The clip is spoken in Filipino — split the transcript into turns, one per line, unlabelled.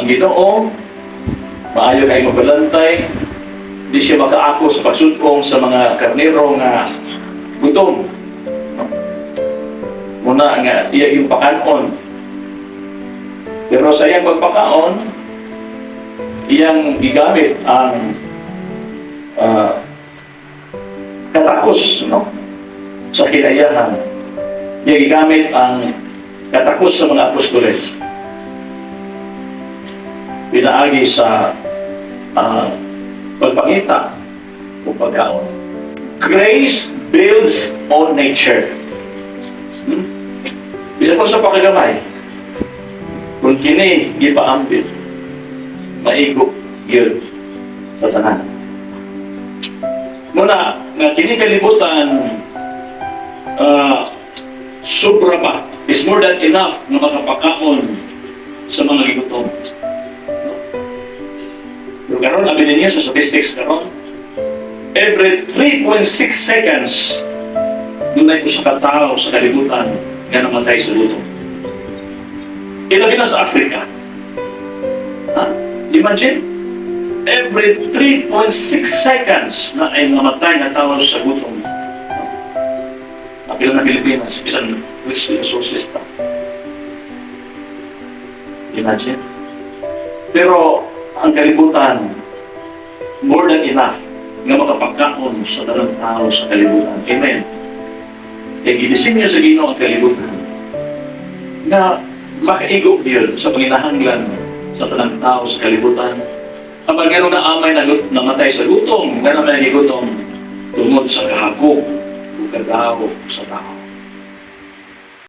ang Ginoo, maayo kay mabalantay, di siya makaako sa pagsudong sa mga karnero nga gutom. Muna nga iya yung pakaon. Pero sa iyang pagpakaon, iyang gigamit ang katakos, no? Sa kinayahan. Iya gigamit ang katakos sa mga apostoles. Pinaagi sa pagpangita o pagkaon. Grace builds on nature. Bisa ko sa pakagamay, kung kini gipaambit, maigo yun sa tanan. Muna, nga kini kalibutan, sobra pa, is more than enough na makapakaon sa mga gigutom. Pero karon, abinin niya sa statistics karon, every 3.6 seconds, doon ay usa ka tao sa kalibutan nga namatay sa gutom. Ilagay na sa Africa. Imagine, every 3.6 seconds na ay namatay na tao sa gutom. Apil na Pilipinas, isang rich resources pa. Imagine. Pero ang kalibutan, more than enough nga makapagkaon sa tanang tao sa kalibutan. Amen. Kaya ginising niya sa Ginoo ang kalibutan na makaigo yun sa panginahanglan sa tanang tao sa kalibutan. Ang pagkaroon na amay na namatay sa gutom, nga naman nagigutom tungod sa kahakog o kadaho sa tao.